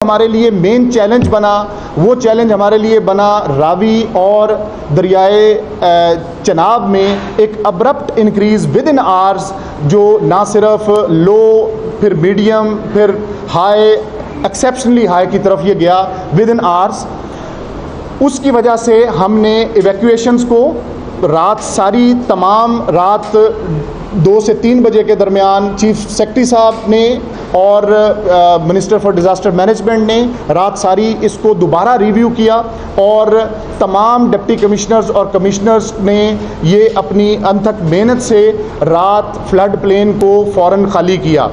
हमारे लिए main challenge बना, वो चैलेंज हमारे लिए बना रावी और दरियाए चनाब में एक abrupt increase with in hours, जो ना सिर्फ लो फिर मीडियम फिर हाई, एक्सेप्शनली हाई की तरफ ये गया विद इन आवर्स। उसकी वजह से हमने इवैक्यूएशंस को रात सारी तमाम रात 2 से 3 बजे के दरमियान चीफ सेक्रेटरी साहब ने और मिनिस्टर फॉर डिज़ास्टर मैनेजमेंट ने रात सारी इसको दोबारा रिव्यू किया और तमाम डिप्टी कमिश्नर्स और कमिश्नर्स ने ये अपनी अनथक मेहनत से रात फ्लड प्लेन को फ़ौरन खाली किया।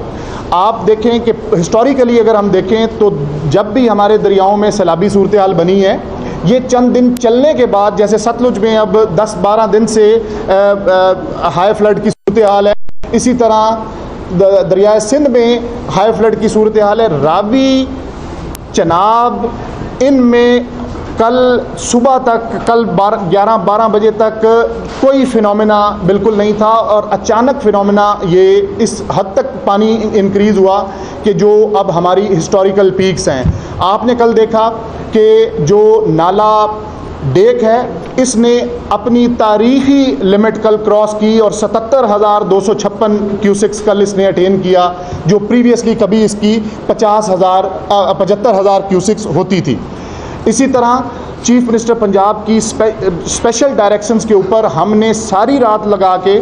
आप देखें कि हिस्टोरिकली अगर हम देखें तो जब भी हमारे दरियाओं में सैलाबी सूरत हाल बनी है, ये चंद दिन चलने के बाद, जैसे सतलुज में अब 10-12 दिन से हाई फ्लड की सूरत हाल है, इसी तरह दरियाए सिंध में हाई फ्लड की सूरत हाल है। रावी, चनाब, इनमें कल सुबह तक, कल 11-12 बजे तक कोई फिनोमेना बिल्कुल नहीं था और अचानक फिनोमेना ये इस हद तक पानी इंक्रीज़ हुआ कि जो अब हमारी हिस्टोरिकल पीक्स हैं। आपने कल देखा कि जो नाला डेक है इसने अपनी तारीखी लिमिट कल क्रॉस की और 77,256 क्यूसिक्स कल इसने अटेन किया, जो प्रीवियसली कभी इसकी 75,000 क्यूसिक्स होती थी। इसी तरह चीफ मिनिस्टर पंजाब की स्पेशल डायरेक्शंस के ऊपर हमने सारी रात लगा के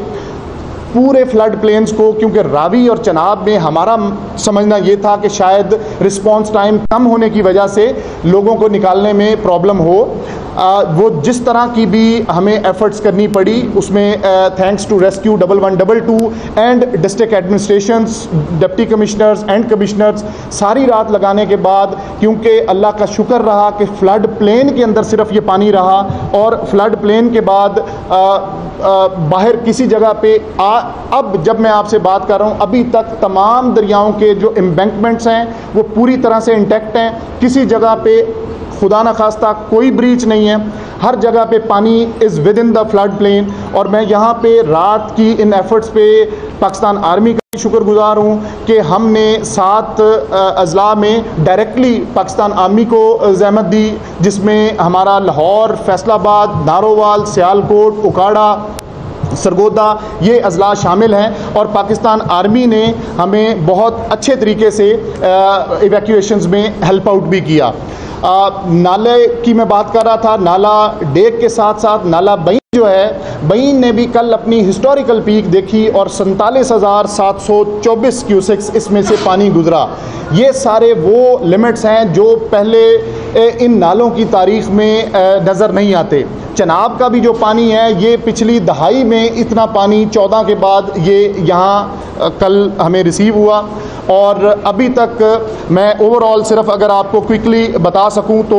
पूरे फ्लड प्लेन्स को, क्योंकि रावी और चनाब में हमारा समझना ये था कि शायद रिस्पांस टाइम कम होने की वजह से लोगों को निकालने में प्रॉब्लम हो, वो जिस तरह की भी हमें एफर्ट्स करनी पड़ी उसमें thanks to rescue 1112 and district administrations, deputy commissioners and commissioners, सारी रात लगाने के बाद, क्योंकि अल्लाह का शुक्र रहा कि फ्लड प्लेन के अंदर सिर्फ ये पानी रहा और फ्लड प्लेन के बाद बाहर किसी जगह पे अब जब मैं आपसे बात कर रहा हूँ अभी तक तमाम दरियाओं के जो एम्बैंकमेंट्स हैं वो पूरी तरह से इंटैक्ट हैं। किसी जगह पे खुदा न खास्ता कोई ब्रीच नहीं है, हर जगह पे पानी is with in the flood plain. और मैं यहाँ पे रात की इन एफर्ट्स पे पाकिस्तान आर्मी का शुक्रगुजार हूँ कि हमने 7 अजला में डायरेक्टली पाकिस्तान आर्मी को ज़हमत दी, जिसमें हमारा लाहौर, फैसलाबाद, नारोवाल, सियालकोट, उकाड़ा, सरगोदा ये अजला शामिल हैं और पाकिस्तान आर्मी ने हमें बहुत अच्छे तरीके से इवैक्यूएशंस में हेल्प आउट भी किया। नाले की मैं बात कर रहा था, नाला डेक के साथ साथ नाला बईन जो है, बईन ने भी कल अपनी हिस्टोरिकल पीक देखी और 47,724 क्यूसिक्स इसमें से पानी गुजरा। ये सारे वो लिमिट्स हैं जो पहले इन नालों की तारीख में नज़र नहीं आते। चनाब का भी जो पानी है ये पिछली दहाई में इतना पानी 14 के बाद ये यहाँ कल हमें रिसीव हुआ और अभी तक मैं ओवरऑल सिर्फ अगर आपको क्विकली बता सकूं तो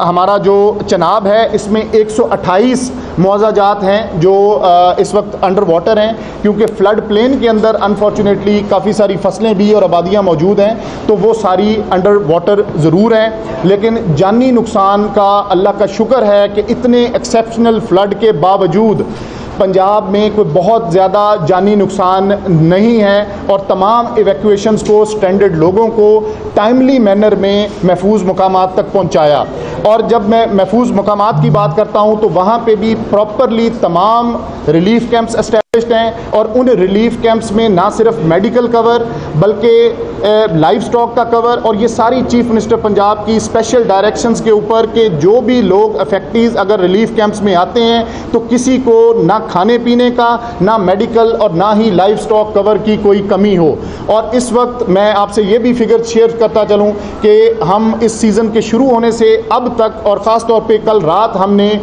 हमारा जो चनाब है इसमें 128 मुआवजात हैं जो इस वक्त अंडर वाटर हैं, क्योंकि फ्लड प्लेन के अंदर अनफॉर्चुनेटली काफ़ी सारी फसलें भी और आबादियाँ मौजूद हैं, तो वो सारी अंडर वाटर ज़रूर हैं। लेकिन जानी नुकसान का अल्लाह का शुक्र है कि इतने एक्सेप्शनल फ्लड के बावजूद पंजाब में कोई बहुत ज़्यादा जानी नुकसान नहीं है और तमाम इवैक्यूएशंस को, स्ट्रैंडेड लोगों को टाइमली मैनर में महफूज मकामात तक पहुंचाया। और जब मैं महफूज मकामात की बात करता हूं तो वहां पे भी प्रॉपरली तमाम रिलीफ कैंप्स एस्टैब्लिश्ड हैं और उन रिलीफ कैंप्स में ना सिर्फ मेडिकल कवर बल्कि लाइव स्टॉक का कवर, और ये सारी चीफ मिनिस्टर पंजाब की स्पेशल डायरेक्शंस के ऊपर कि जो भी लोग अफेक्टीज अगर रिलीफ कैंप्स में आते हैं तो किसी को ना खाने पीने का, ना मेडिकल और ना ही लाइव स्टॉक कवर की कोई कमी हो। और इस वक्त मैं आपसे ये भी फिगर शेयर करता चलूँ कि हम इस सीज़न के शुरू होने से अब तक और ख़ास तौर पे कल रात हमने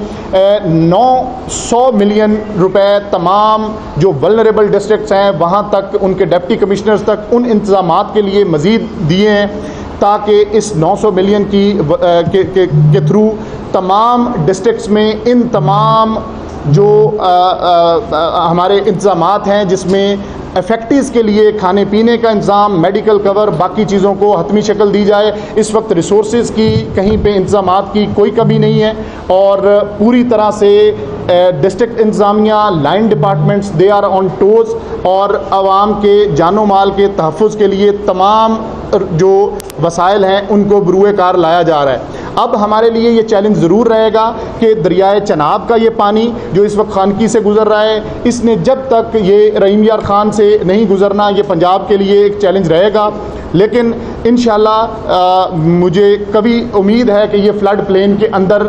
900 मिलियन रुपए तमाम जो वल्नरेबल डिस्ट्रिक्ट्स हैं वहाँ तक, उनके डिप्टी कमिश्नर्स तक उन इंतज़ामात के लिए मज़ीद दिए हैं ताकि इस 900 मिलियन के थ्रू तमाम डिस्ट्रिक्ट्स में इन तमाम जो हमारे इंतज़ामात हैं जिसमें अफेक्टीज़ के लिए खाने पीने का इंतज़ाम, मेडिकल कवर, बाकी चीज़ों को हतमी शक्ल दी जाए। इस वक्त रिसोर्सेज़ की कहीं पे इंतज़ामात की कोई कमी नहीं है और पूरी तरह से डिस्ट्रिक्ट इंतज़ामिया, line departments they are on toes और आवाम के जानो माल के तहफ़्फ़ुज़ के लिए तमाम जो वसाइल हैं उनको बरूए कार लाया जा रहा है। अब हमारे लिए ये चैलेंज ज़रूर रहेगा कि दरियाए चनाब का ये पानी जो इस वक्त खानकी से गुज़र रहा है, इसने जब तक ये रहीम यार ख़ान से नहीं गुज़रना, ये पंजाब के लिए एक चैलेंज रहेगा। लेकिन इंशाअल्लाह मुझे कभी उम्मीद है कि ये फ़्लड प्लेन के अंदर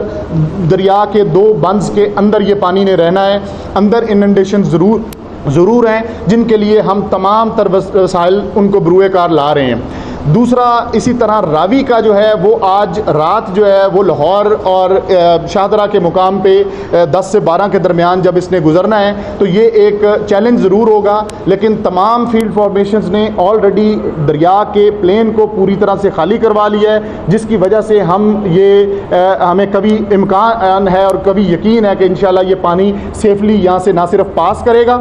दरिया के 2 बंस के अंदर ये पानी ने रहना है, अंदर इनंडेशन ज़रूर हैं, जिनके लिए हम तमाम तर वसाइल उनको बरूए कार ला रहे हैं। दूसरा, इसी तरह रावी का जो है वो आज रात जो है वो लाहौर और शाहदरा के मुकाम पे 10 से 12 के दरमियान जब इसने गुजरना है तो ये एक चैलेंज ज़रूर होगा। लेकिन तमाम फील्ड फॉर्मेशंस ने ऑलरेडी दरिया के प्लेन को पूरी तरह से खाली करवा लिया है, जिसकी वजह से हमें कभी इम्कान है और कभी यकीन है कि इंशाल्लाह ये पानी सेफली यहाँ से ना सिर्फ पास करेगा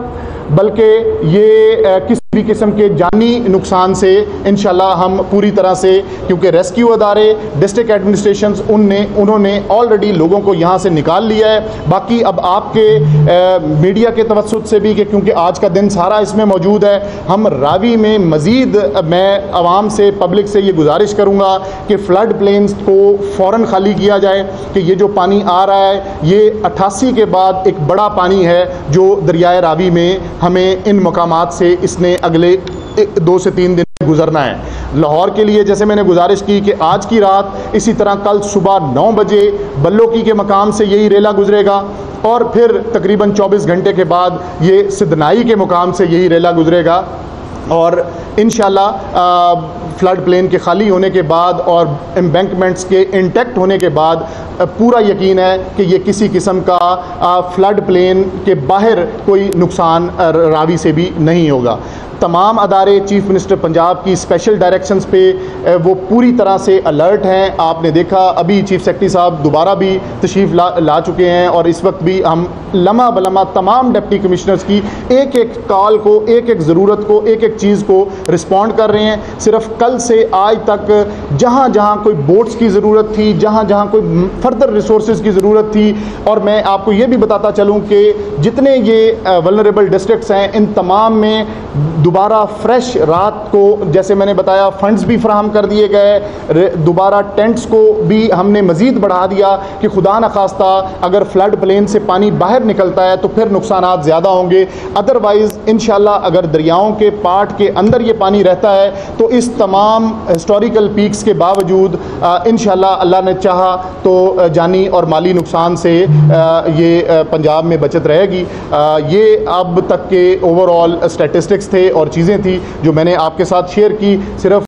बल्कि ये किसी भी किस्म के जानी नुकसान से इंशाल्लाह हम पूरी तरह से, क्योंकि रेस्क्यू अदारे डिस्ट्रिक्ट एडमिनिस्ट्रेशंस उन्होंने ऑलरेडी लोगों को यहाँ से निकाल लिया है। बाकी अब आपके मीडिया के तवस्सुत से भी कि क्योंकि आज का दिन सारा इसमें मौजूद है, हम रावी में मज़ीद मैं आवाम से, पब्लिक से ये गुजारिश करूँगा कि फ़्लड प्लेन्स को फ़ौरन खाली किया जाए कि ये जो पानी आ रहा है ये 88 के बाद एक बड़ा पानी है जो दरियाए रावी में हमें इन मकामात से इसने अगले 2 से 3 दिन गुजरना है। लाहौर के लिए जैसे मैंने गुजारिश की कि आज की रात, इसी तरह कल सुबह 9 बजे बल्लोकी के मकाम से यही रेला गुजरेगा और फिर तकरीबन 24 घंटे के बाद ये सिद्धनाई के मुकाम से यही रेला गुजरेगा। और इंशाल्लाह फ़्लड प्लेन के खाली होने के बाद और एम्बैंकमेंट्स के इंटैक्ट होने के बाद पूरा यकीन है कि ये किसी किस्म का फ़्लड प्लेन के बाहर कोई नुकसान रावी से भी नहीं होगा। तमाम अदारे चीफ़ मिनिस्टर पंजाब की स्पेशल डायरेक्शंस पे वो पूरी तरह से अलर्ट हैं। आपने देखा अभी चीफ़ सेक्रेटरी साहब दोबारा भी तशरीफ़ ला चुके हैं और इस वक्त भी हम लम्हा बलम्हा तमाम डिप्टी कमिश्नर्स की एक एक कॉल को, एक एक ज़रूरत को, एक एक चीज़ को रिस्पॉन्ड कर रहे हैं। सिर्फ कल से आज तक जहाँ जहाँ कोई बोट्स की ज़रूरत थी, जहाँ जहाँ कोई फर्दर रिसोर्स की ज़रूरत थी, और मैं आपको ये भी बताता चलूँ कि जितने ये वल्नरेबल डिस्ट्रिक्ट्स हैं इन तमाम में दोबारा फ्रेश रात को, जैसे मैंने बताया, फंड्स भी फराहम कर दिए गए, दोबारा टेंट्स को भी हमने मज़ीद बढ़ा दिया कि खुदा न खास्ता अगर फ़्लड प्लेन से पानी बाहर निकलता है तो फिर नुकसानात ज़्यादा होंगे। अदरवाइज़ इंशाल्लाह अगर दरियाओं के पार्ट के अंदर ये पानी रहता है तो इस तमाम हिस्टोरिकल पीक्स के बावजूद इंशाल्लाह अल्लाह ने चाहा तो जानी और माली नुकसान से ये पंजाब में बचत रहेगी। ये अब तक के ओवरऑल स्टैटिस्टिक्स थे और चीज़ें थी जो मैंने आपके साथ शेयर की। सिर्फ